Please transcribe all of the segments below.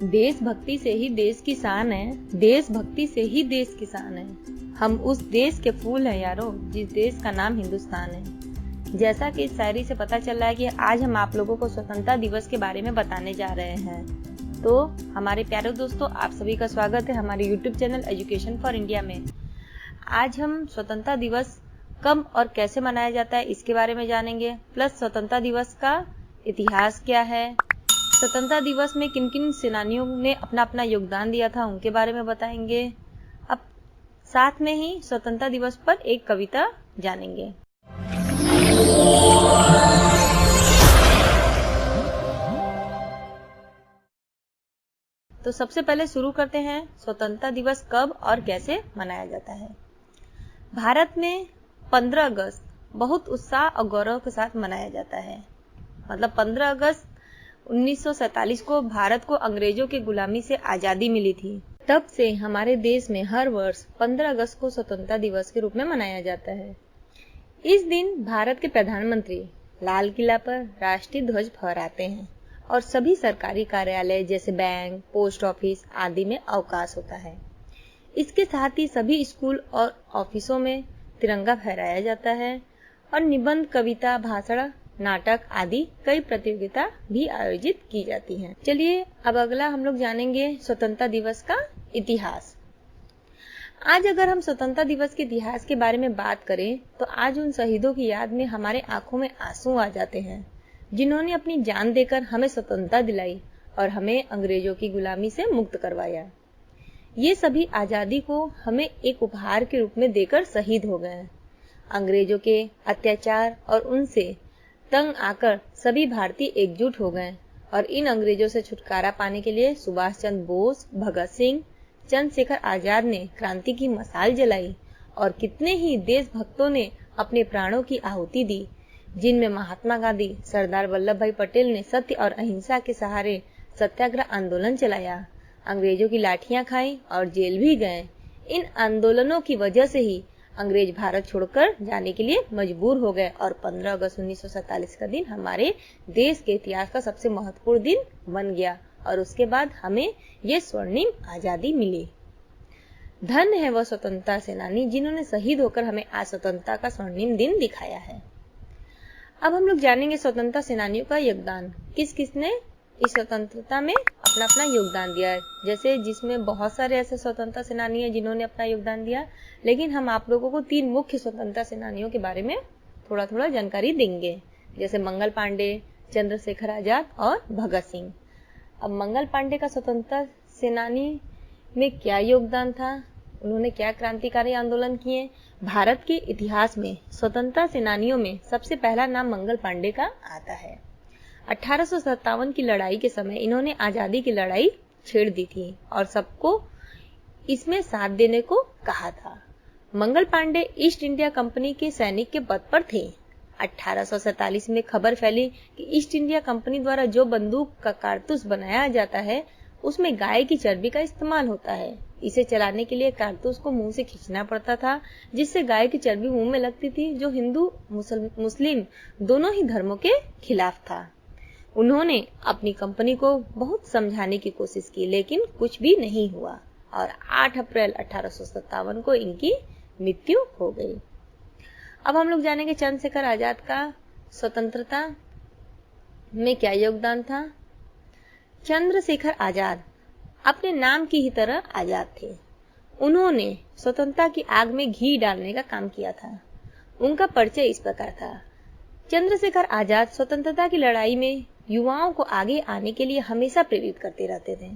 देशभक्ति से ही देश की शान है, देशभक्ति से ही देश की शान है। हम उस देश के फूल हैं यारो, जिस देश का नाम हिंदुस्तान है। जैसा कि इस शायरी से पता चल रहा है कि आज हम आप लोगों को स्वतंत्रता दिवस के बारे में बताने जा रहे हैं। तो हमारे प्यारे दोस्तों, आप सभी का स्वागत है हमारे YouTube channel education for India में। आज हम स्वतंत्रता दिवस कब और कैसे मनाया जाता है इसके बारे में जानेंगे, प्लस स्वतंत्रता दिवस का इतिहास क्या है, स्वतंत्रता दिवस में किन किन सेनानियों ने अपना अपना योगदान दिया था उनके बारे में बताएंगे। अब साथ में ही स्वतंत्रता दिवस पर एक कविता जानेंगे। तो सबसे पहले शुरू करते हैं, स्वतंत्रता दिवस कब और कैसे मनाया जाता है। भारत में 15 अगस्त बहुत उत्साह और गौरव के साथ मनाया जाता है। मतलब 15 अगस्त 1947 को भारत को अंग्रेजों की गुलामी से आजादी मिली थी। तब से हमारे देश में हर वर्ष 15 अगस्त को स्वतंत्रता दिवस के रूप में मनाया जाता है। इस दिन भारत के प्रधानमंत्री लाल किला पर राष्ट्रीय ध्वज फहराते हैं और सभी सरकारी कार्यालय जैसे बैंक, पोस्ट ऑफिस आदि में अवकाश होता है। इसके साथ ही सभी स्कूल और ऑफिसों में तिरंगा फहराया जाता है और निबंध, कविता, भाषण, नाटक आदि कई प्रतियोगिता भी आयोजित की जाती हैं। चलिए अब अगला हम लोग जानेंगे स्वतंत्रता दिवस का इतिहास। आज अगर हम स्वतंत्रता दिवस के इतिहास के बारे में बात करें तो आज उन शहीदों की याद में हमारे आंखों में आंसू आ जाते हैं, जिन्होंने अपनी जान देकर हमें स्वतंत्रता दिलाई और हमें अंग्रेजों की गुलामी से मुक्त करवाया। ये सभी आजादी को हमें एक उपहार के रूप में देकर शहीद हो गए। अंग्रेजों के अत्याचार और उनसे तंग आकर सभी भारतीय एकजुट हो गए और इन अंग्रेजों से छुटकारा पाने के लिए सुभाष चंद्र बोस, भगत सिंह, चंद्रशेखर आजाद ने क्रांति की मशाल जलाई और कितने ही देशभक्तों ने अपने प्राणों की आहुति दी, जिनमें महात्मा गांधी, सरदार वल्लभ भाई पटेल ने सत्य और अहिंसा के सहारे सत्याग्रह आंदोलन चलाया, अंग्रेजों की लाठियां खाई और जेल भी गए। इन आंदोलनों की वजह से ही अंग्रेज भारत छोड़कर जाने के लिए मजबूर हो गए और 15 अगस्त 1947 का दिन हमारे देश के इतिहास का सबसे महत्वपूर्ण दिन बन गया और उसके बाद हमें ये स्वर्णिम आजादी मिली। धन्य है वह स्वतंत्रता सेनानी जिन्होंने शहीद होकर हमें आज स्वतंत्रता का स्वर्णिम दिन दिखाया है। अब हम लोग जानेंगे स्वतंत्रता सेनानियों का योगदान, किस किसने इस स्वतंत्रता में अपना अपना योगदान दिया है। जैसे जिसमें बहुत सारे ऐसे स्वतंत्रता सेनानी हैं जिन्होंने अपना योगदान दिया, लेकिन हम आप लोगों को 3 मुख्य स्वतंत्रता सेनानियों के बारे में थोड़ा थोड़ा जानकारी देंगे, जैसे मंगल पांडे, चंद्रशेखर आजाद और भगत सिंह। अब मंगल पांडे का स्वतंत्रता सेनानी में क्या योगदान था, उन्होंने क्या क्रांतिकारी आंदोलन किए। भारत के इतिहास में स्वतंत्रता सेनानियों में सबसे पहला नाम मंगल पांडे का आता है। 1857 की लड़ाई के समय इन्होंने आजादी की लड़ाई छेड़ दी थी और सबको इसमें साथ देने को कहा था। Mangal Pandey east India company के सैनिक के पद पर थे। 1847 में खबर फैली कि ईस्ट इंडिया कंपनी द्वारा जो बंदूक का कारतूस बनाया जाता है उसमें गाय की चर्बी का इस्तेमाल होता है। इसे चलाने के लिए कारतूस को मुंह से खींचना पड़ता था, जिससे गाय की चर्बी मुंह में लगती थी, जो हिंदू मुस्लिम दोनों ही धर्मों के खिलाफ था। उन्होंने अपनी कंपनी को बहुत समझाने की कोशिश की, लेकिन कुछ भी नहीं हुआ और 8 अप्रैल 1857 को इनकी मृत्यु हो गई। अब हम लोग जानेंगे चंद्रशेखर आजाद का स्वतंत्रता में क्या योगदान था। चंद्रशेखर आजाद अपने नाम की ही तरह आजाद थे। उन्होंने स्वतंत्रता की आग में घी डालने का काम किया था। उनका परिचय इस प्रकार था। चंद्रशेखर आजाद स्वतंत्रता की लड़ाई में युवाओं को आगे आने के लिए हमेशा प्रेरित करते रहते थे।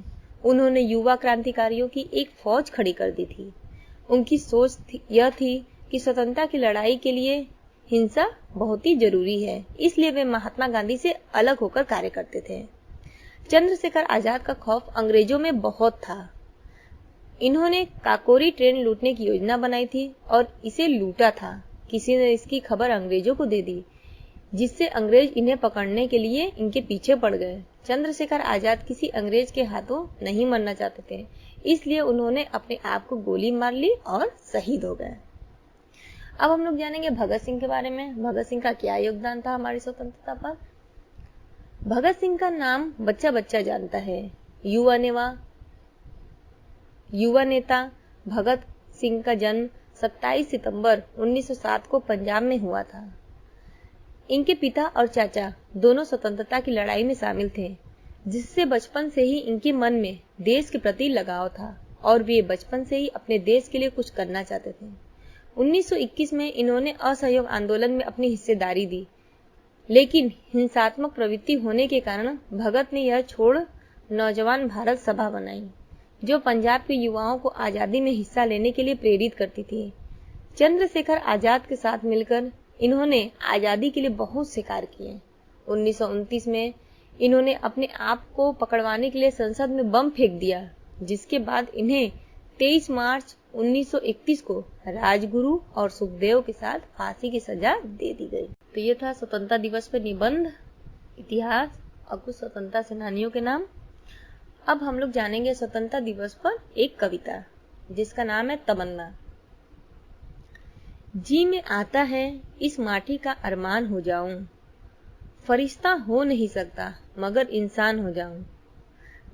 उन्होंने युवा क्रांतिकारियों की एक फौज खड़ी कर दी थी। उनकी सोच यह थी कि स्वतंत्रता की लड़ाई के लिए हिंसा बहुत ही जरूरी है, इसलिए वे महात्मा गांधी से अलग होकर कार्य करते थे। चंद्रशेखर आजाद का खौफ अंग्रेजों में बहुत था। इन्होंने काकोरी ट्रेन लूटने की योजना बनाई थी और इसे लूटा था। किसी ने इसकी खबर अंग्रेजों को दे दी, जिससे अंग्रेज इन्हें पकड़ने के लिए इनके पीछे पड़ गए। चंद्रशेखर आजाद किसी अंग्रेज के हाथों नहीं मरना चाहते थे, इसलिए उन्होंने अपने आप को गोली मार ली और शहीद हो गए। अब हम लोग जानेंगे भगत सिंह के बारे में। भगत सिंह का क्या योगदान था हमारी स्वतंत्रता पर। भगत सिंह का नाम बच्चा बच्चा जानता है। युवा नेता भगत सिंह का जन्म 27 सितंबर 1907 को पंजाब में हुआ था। इनके पिता और चाचा दोनों स्वतंत्रता की लड़ाई में शामिल थे, जिससे बचपन से ही इनके मन में देश के प्रति लगाव था और वे बचपन से ही अपने देश के लिए कुछ करना चाहते थे। 1921 में इन्होंने असहयोग आंदोलन में अपनी हिस्सेदारी दी, लेकिन हिंसात्मक प्रवृत्ति होने के कारण भगत ने यह छोड़ नौजवान भारत सभा बनाई, जो पंजाब के युवाओं को आजादी में हिस्सा लेने के लिए प्रेरित करती थी। चंद्रशेखर आजाद के साथ मिलकर इन्होंने आजादी के लिए बहुत से कार्य किए। 1929 में इन्होंने अपने आप को पकड़वाने के लिए संसद में बम फेंक दिया, जिसके बाद इन्हें 23 मार्च 1931 को राजगुरु और सुखदेव के साथ फांसी की सजा दे दी गई। तो ये था स्वतंत्रता दिवस पर निबंध, इतिहास और कुछ स्वतंत्रता सेनानियों के नाम। अब हम लोग जानेंगे स्वतंत्रता दिवस पर एक कविता, जिसका नाम है तमन्ना। जी में आता है इस माटी का अरमान हो जाऊं, फरिश्ता हो नहीं सकता मगर इंसान हो जाऊं।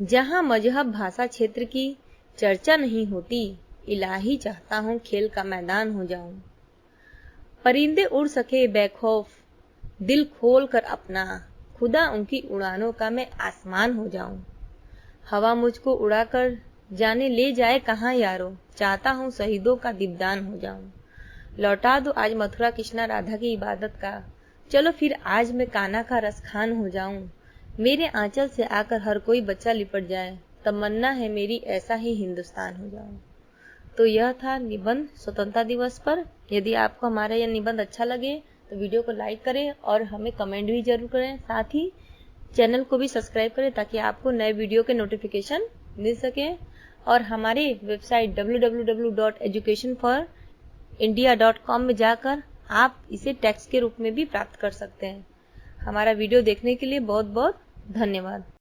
जहां मजहब भाषा क्षेत्र की चर्चा नहीं होती, इलाही चाहता हूं खेल का मैदान हो जाऊं। परिंदे उड़ सके बेखौफ दिल खोल कर अपना, खुदा उनकी उड़ानों का मैं आसमान हो जाऊं। हवा मुझको उड़ाकर जाने ले जाए कहां यारो, चाहता हूं शहीदों का दीपदान हो जाऊं। लौटा दो आज मथुरा कृष्णा राधा की इबादत का, चलो फिर आज मैं कान्हा का रसखान हो जाऊं। मेरे आंचल से आकर हर कोई बच्चा लिपट जाए, तमन्ना है मेरी ऐसा ही हिंदुस्तान हो जाऊं। तो यह था निबंध स्वतंत्रता दिवस पर। यदि आपको हमारा यह निबंध अच्छा लगे तो वीडियो को लाइक करें और हमें कमेंट भी जरूर करें। साथ ही चैनल को भी सब्सक्राइब करें ताकि आपको नए वीडियो के नोटिफिकेशन मिल सके। और हमारे वेबसाइट www.educationforindia.com में जाकर आप इसे टेक्स्ट के रूप में भी प्राप्त कर सकते हैं। हमारा वीडियो देखने के लिए बहुत बहुत धन्यवाद।